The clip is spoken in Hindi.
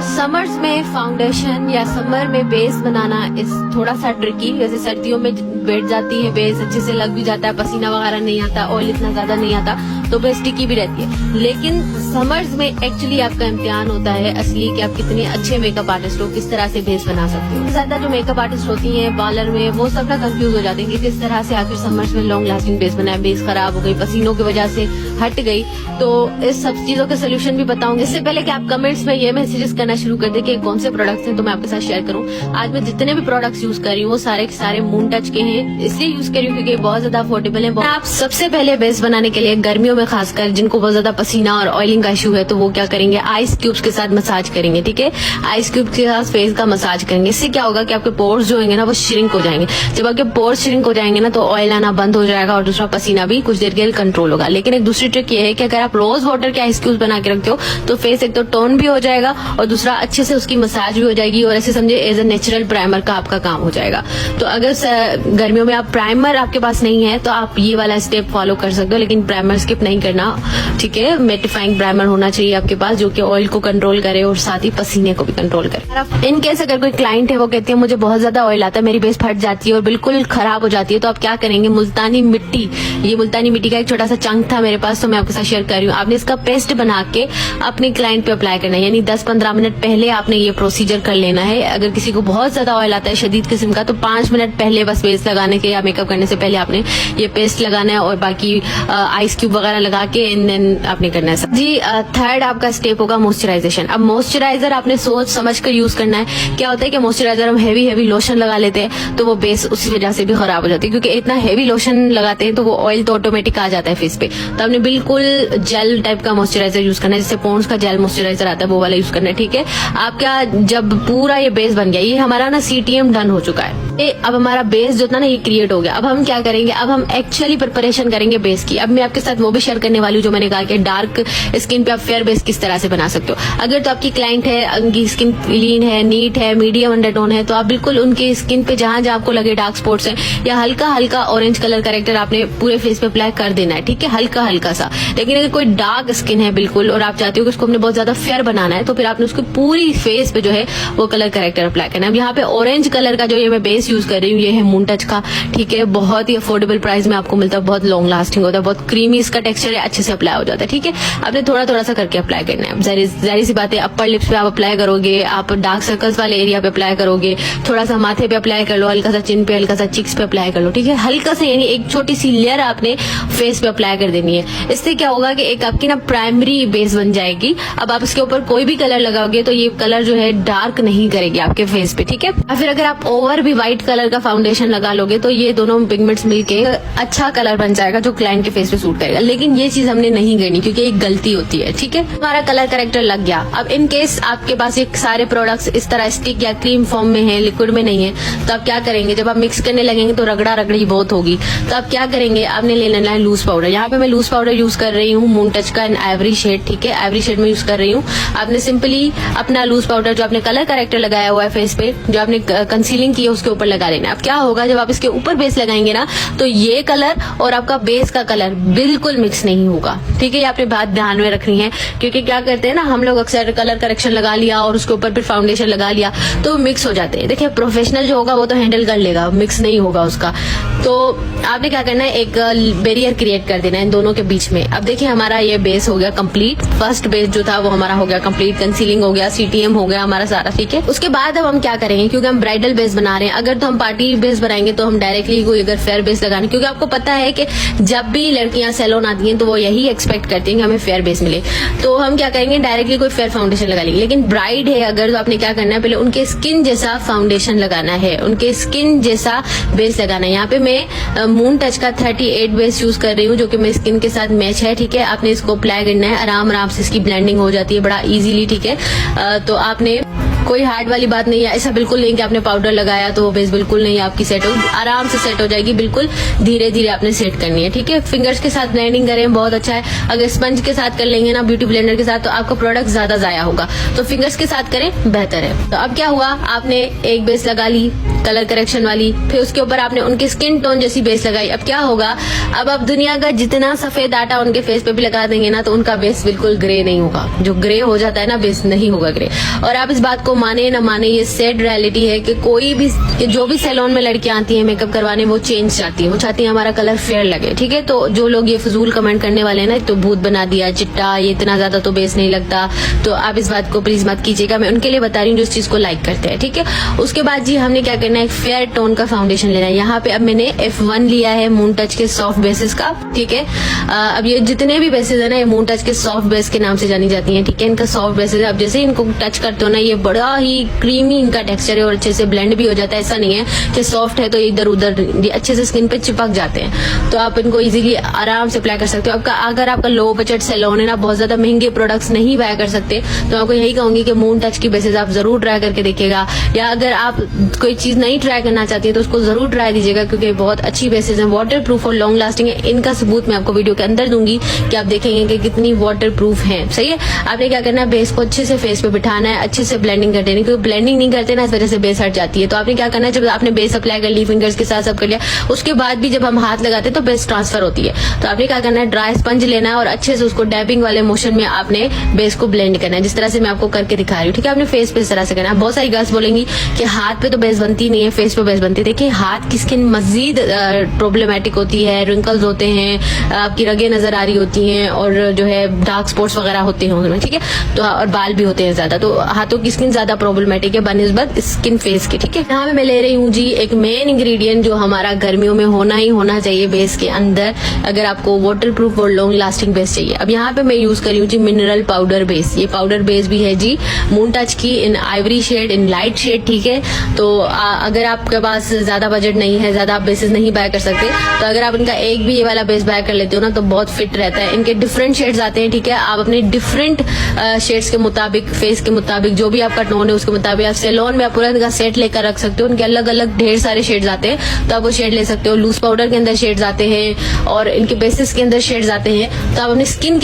समर्स में फाउंडेशन या समर में बेस बनाना इस थोड़ा सा ट्रिकी। जैसे सर्दियों में बैठ जाती है बेस, अच्छे से लग भी जाता है, पसीना वगैरह नहीं आता, ऑयल इतना ज्यादा नहीं आता, तो बेस टिकी भी रहती है। लेकिन समर्स में एक्चुअली आपका इम्तिहान होता है असली कि आप कितने अच्छे मेकअप आर्टिस्ट हो, किस तरह से बेस बना सकते हो। ज्यादा जो मेकअप आर्टिस्ट होती हैं पार्लर में, वो सब ना कंफ्यूज हो जाते हैं कि किस तरह से आखिर समर्स में लॉन्ग लास्टिंग बेस बनाए, बेस खराब हो गई, पसीनों की वजह से हट गई। तो इस सब चीजों के सोल्यूशन भी बताऊंगी। इससे पहले कि आप कमेंट्स में ये मैसेजेस करना शुरू कर दे कि कौन से प्रोडक्ट्स हैं, तो मैं आपके साथ शेयर करूं। आज मैं जितने भी प्रोडक्ट्स यूज कर रही हूँ वो सारे के सारे मून टच के हैं। इसलिए यूज कर रही हूँ क्योंकि बहुत ज्यादा अफोर्डेबल है। आप सबसे पहले बेस बनाने के लिए गर्मियों में खासकर जिनको बहुत ज्यादा पसीना और ऑयलिंग का इशू है, तो वो क्या करेंगे, आइस क्यूब्स के साथ मसाज करेंगे। ठीक है, आइस क्यूब के साथ फेस का मसाज करेंगे। इससे क्या होगा कि आपके पोर्स जो होंगे ना वो श्रिंक हो जाएंगे। जब आपके पोर्स श्रिंक हो जाएंगे ना तो ऑयल आना बंद हो जाएगा और दूसरा पसीना भी कुछ देर के लिए कंट्रोल होगा। लेकिन एक दूसरी ट्रिक ये है कि अगर आप रोज वाटर के आइस क्यूब्स बना के रखते हो तो फेस एक तो टोन भी हो जाएगा और दूसरा अच्छे से उसकी मसाज भी हो जाएगी, और ऐसे समझे एज ए नेचुरल प्राइमर का आपका काम हो जाएगा। तो अगर गर्मियों में आप प्राइमर आपके पास नहीं है तो आप ये वाला स्टेप फॉलो कर सकते हो, लेकिन प्राइमर स्किप नहीं करना। ठीक है, मेटिफाइंग प्राइमर होना चाहिए आपके पास जो कि ऑयल को कंट्रोल करे और साथ ही पसीने को भी कंट्रोल करे। इन केस अगर कोई क्लाइंट है वो कहती है मुझे बहुत ज्यादा ऑयल आता है, मेरी बेस फट जाती है और बिल्कुल खराब हो जाती है, तो आप क्या करेंगे, मुल्तानी मिट्टी, ये मुल्तानी मिट्टी का एक छोटा सा चंक था मेरे पास तो मैं आपके साथ शेयर कर रही हूँ। आपने इसका पेस्ट बना के अपने क्लाइंट पे अप्लाई करना है, यानी 10-15 मिनट पहले आपने ये प्रोसीजर कर लेना है। अगर किसी को बहुत ज्यादा ऑयल आता है शदीद किस्म का, तो 5 मिनट पहले बस बेस लगाने के या मेकअप करने से पहले आपने ये पेस्ट लगाना है और बाकी आइस क्यूब वगैरह लगा के एंड देन आपने करना है जी। थर्ड आपका स्टेप होगा मॉइस्चराइजेशन। अब मॉइस्चराइजर आपने सोच समझ कर यूज करना है। क्या होता है कि मॉइस्चराइजर हम हैवी लोशन लगा लेते हैं तो वो बेस उसी वजह से भी खराब हो जाती है, क्योंकि इतना हैवी लोशन लगाते हैं तो वो ऑयल तो ऑटोमेटिक आ जाता है फेस पे। तो आपने बिल्कुल जेल टाइप का मॉइस्चराइजर यूज करना है, जैसे पॉन्ड्स का जेल मॉइस्चराइजर आता है वो वाला यूज करना है। ठीक है, आपका जब पूरा ये बेस बन गया, ये हमारा ना CTM डन हो चुका है, अब हमारा बेस जो था ना ये क्रिएट हो गया। अब हम क्या करेंगे, अब हम एक्चुअली प्रिपरेशन करेंगे बेस की। अब मैं आपके साथ वो भी शेयर करने वाली हूँ जो मैंने कहा कि डार्क स्किन पे आप फेयर बेस किस तरह से बना सकते हो। अगर तो आपकी क्लाइंट है, उनकी स्किन क्लीन है, नीट है, मीडियम अंडरटोन है, तो आप बिल्कुल उनकी स्किन पे जहां जहां आपको लगे डार्क स्पॉट्स हैं या हल्का हल्का ऑरेंज कलर करेक्टर आपने पूरे फेस पे अप्लाई कर देना है। ठीक है, हल्का हल्का सा। लेकिन अगर कोई डार्क स्किन है बिल्कुल और आप चाहते हो कि उसको हमने बहुत ज्यादा फेयर बनाना है, तो फिर आपने उसको पूरी फेस पे जो है वो कलर करेक्टर अप्लाई करना है। अब यहाँ पे ऑरेंज कलर का जो ये मैं बेस यूज कर रही हूँ ये है मून टच का। ठीक है, बहुत ही अफोर्डेबल प्राइस में आपको मिलता है, बहुत लॉन्ग लास्टिंग होता है, बहुत क्रीमी इसका टेक्सचर है, अच्छे से अप्लाई हो जाता है। ठीक है, आपने थोड़ा थोड़ा सा करके अप्लाई करना है। जाहिर सी बात है, अपर लिप्स पे आप अप्लाई करोगे, आप डार्क सर्कल्स वाले एरिया पे अप्लाई करोगे, थोड़ा सा माथे पे अप्लाई कर लो, हल्का सा चिन पे, हल्का सा चिक्स पे अप्लाई कर लो। ठीक है, हल्का सा, यानी एक छोटी सी लेयर आपने फेस पे अप्लाई कर देनी है। इससे क्या होगा कि एक आपकी ना प्राइमरी बेस बन जाएगी। अब आप इसके ऊपर कोई भी कलर लगाओगे तो ये कलर जो है डार्क नहीं करेगी आपके फेस पे। ठीक है, और फिर अगर आप ओवर भी व्हाइट कलर का फाउंडेशन लगा लोगे तो ये दोनों पिगमेंट्स मिलके अच्छा कलर बन जाएगा जो क्लाइंट के फेस पे सूट करेगा। लेकिन ये चीज हमने नहीं करनी क्योंकि एक गलती होती है। ठीक है, हमारा कलर करेक्टर लग गया। अब इन केस आपके पास ये सारे प्रोडक्ट्स इस तरह स्टिक या क्रीम फॉर्म में है, लिक्विड में नहीं है, तो आप क्या करेंगे, जब आप मिक्स करने लगेंगे तो रगड़ा रगड़ी बहुत होगी। तो आप क्या करेंगे, आपने ले लेना है लूज पाउडर। यहाँ पे मैं लूज पाउडर यूज कर रही हूँ मून टच का इन एवरी शेड। ठीक है, एवरी शेड में यूज कर रही हूँ। आपने सिंपली अपना लूज पाउडर जो आपने कलर करेक्टर लगाया हुआ है फेस पे, जो आपने कंसीलिंग की है उसके ऊपर लगा लेना है। अब क्या होगा, जब आप इसके ऊपर बेस लगाएंगे ना तो ये कलर और आपका बेस का कलर बिल्कुल मिक्स नहीं होगा। ठीक है, ये आपने बात ध्यान में रखनी है, क्योंकि क्या करते हैं ना हम लोग अक्सर कलर करेक्शन लगा लिया और उसके ऊपर फिर फाउंडेशन लगा लिया तो मिक्स हो जाते हैं। देखिए, प्रोफेशनल जो होगा वो तो हैंडल कर लेगा, मिक्स नहीं होगा उसका। तो आपने क्या करना है, एक बैरियर क्रिएट कर देना है इन दोनों के बीच में। अब देखिए, हमारा ये बेस हो गया कंप्लीट। फर्स्ट बेस जो था वो हमारा हो गया कंप्लीट, कंसीलिंग हो गया, CTM हो गया हमारा सारा। ठीक है, उसके बाद अब हम क्या करेंगे, क्योंकि हम ब्राइडल बेस बना रहे हैं, अगर तो हम पार्टी बेस बनाएंगे तो हम डायरेक्टली कोई अगर फेयर बेस लगाने, क्योंकि आपको पता है कि जब भी लड़कियां सैलून आती हैं तो वो यही एक्सपेक्ट करती हैं कि हमें फेयर बेस मिले, तो हम क्या करेंगे, डायरेक्टली कोई फेयर फाउंडेशन लगा लेंगे। लेकिन ब्राइड है अगर, तो आपने क्या करना है, पहले उनके स्किन जैसा फाउंडेशन लगाना है, उनके स्किन जैसा बेस लगाना है। यहाँ पे मैं मून टच का 38 बेस यूज कर रही हूँ जो कि मेरी स्किन के साथ मैच है। ठीक है, आपने इसको अप्लाई करना है, आराम आराम से इसकी ब्लेंडिंग हो जाती है बड़ा इजीली। ठीक है, तो आपने कोई हार्ड वाली बात नहीं है, ऐसा बिल्कुल नहीं कि आपने पाउडर लगाया तो वो बेस बिल्कुल नहीं आपकी सेट हो, आराम से सेट हो जाएगी, बिल्कुल धीरे धीरे आपने सेट करनी है, ठीक है। फिंगर्स के साथ ब्लेंडिंग करें, बहुत अच्छा है। अगर स्पंज के साथ कर लेंगे ना, ब्यूटी ब्लेंडर के साथ, तो आपका प्रोडक्ट ज्यादा जाया होगा, तो फिंगर्स के साथ करें, बेहतर है। तो अब क्या हुआ, आपने एक बेस लगा ली कलर करेक्शन वाली, फिर उसके ऊपर आपने उनकी स्किन टोन जैसी बेस लगाई। अब क्या होगा, अब आप दुनिया का जितना सफेद आटा उनके फेस पे भी लगा देंगे ना, तो उनका बेस बिल्कुल ग्रे नहीं होगा। जो ग्रे हो जाता है ना, बेस नहीं होगा ग्रे। और आप इस बात को माने ना माने, ये सैड रियलिटी है कि कोई भी, जो भी सैलून में लड़कियां आती हैं मेकअप करवाने, वो चेंज चाहती है, वो चाहती है हमारा कलर फेयर लगे, ठीक है। तो जो लोग ये फजूल कमेंट करने वाले हैं ना, तो भूत बना दिया, चिट्टा, ये इतना ज्यादा तो बेस नहीं लगता, तो आप इस बात को प्लीज मत कीजिएगा। मैं उनके लिए बता रही हूँ जो इस चीज को लाइक करते हैं, ठीक है। उसके बाद जी हमने क्या करना है, एक फेयर टोन का फाउंडेशन लेना है। यहाँ पे अब मैंने F1 लिया है मून टच के सॉफ्ट बेसिस का, ठीक है। अब ये जितने भी बेसिस है ना, ये मून टच के सॉफ्ट बेस के नाम से जानी जाती हैं, ठीक है। इनका सॉफ्ट बेसिस है, अब जैसे इनको टच करते हो ना, ये बड़ा ही क्रीमी इनका टेक्सचर है और अच्छे से ब्लेंड भी हो जाता है। ऐसा नहीं है कि सॉफ्ट है तो इधर उधर, अच्छे से स्किन पे चिपक जाते हैं, तो आप इनको इजीली आराम से अप्लाई कर सकते हो। अगर आपका लो बजट सैलून है ना, बहुत ज्यादा महंगे प्रोडक्ट्स नहीं बाय कर सकते, तो आपको यही कहूंगी कि मून टच की बेसिस आप जरूर ट्राई करके देखिएगा। या अगर आप कोई चीज नहीं ट्राई करना चाहती है तो उसको जरूर ट्राई दीजिएगा, क्योंकि बहुत अच्छी बेसिस है, वाटर प्रूफ और लॉन्ग लास्टिंग है। इनका सबूत मैं आपको वीडियो के अंदर दूंगी कि आप देखेंगे कि कितनी वाटर प्रूफ है, सही है। आपने क्या करना है, बेस को अच्छे से फेस पे बिठाना है, अच्छे से ब्लेंडिंग कर देनी, क्योंकि ब्लेंडिंग नहीं करते ना, इस वजह से बेस हट जाती है। तो आपने क्या करना है, जब आपने बेस अप्लाई कर ली, फिंगर्स के साथ सब कर लिया, उसके बाद भी जब हम हाथ लगाते हैं तो बेस ट्रांसफर होती है। तो आपने क्या करना है, ड्राई स्पंज लेना है और अच्छे से उसको डैबिंग वाले मोशन में आपने बेस को ब्लेंड करना है, जिस तरह से मैं आपको करके दिखा रही हूँ, ठीक है। आपने फेस पे इस तरह से करना है। बहुत सारी गर्ल्स बोलेंगी कि हाथ पे तो बेस बनती नहीं है, फेस पे बेस बनती है। देखिए, हाथ की स्किन मजीद प्रॉब्लमेटिक होती है, रिंकल्स होते हैं, आपकी रगें नजर आ रही होती हैं, और जो है डार्क स्पॉट्स वगैरह होते हैं उनमें, ठीक है। तो और बाल भी होते हैं ज्यादा, तो हाथों की स्किन ज्यादा प्रॉब्लमेटिक है बनिस्बत स्किन फेस की, ठीक है। यहाँ पे मैं ले रही हूँ जी एक मेन इंग्रेडिएंट जो हमारा गर्मियों में होना ही होना चाहिए बेस के अंदर, अगर आपको वाटर प्रूफ और लॉन्ग लास्टिंग बेस चाहिए। अब यहाँ पे मैं यूज कर रही हूँ जी मिनरल पाउडर बेस। ये पाउडर बेस भी है जी मून टच की, in ivory shade, in light shade, ठीक है। तो अगर आपके पास ज्यादा बजट नहीं है, ज्यादा आप बेसिस नहीं बाय कर सकते, तो अगर आप इनका एक भी ये वाला बेस बाय कर लेते हो ना, तो बहुत फिट रहता है। इनके डिफरेंट शेड्स आते हैं, ठीक है। आप अपने डिफरेंट शेड्स के मुताबिक, फेस के मुताबिक, जो भी आपका टोन है उसके मुताबिक आप सैलून में पूरा इनका सेट लेकर रख सकते हो। उनके अलग अलग ढेर सारे शेड्स आते हैं, तो आप वो शेड ले सकते हो। लूज पाउडर के अंदर शेड्स आते हैं और इनके बेसिस के अंदर शेड्स आते हैं, तो आप अपनी स्किन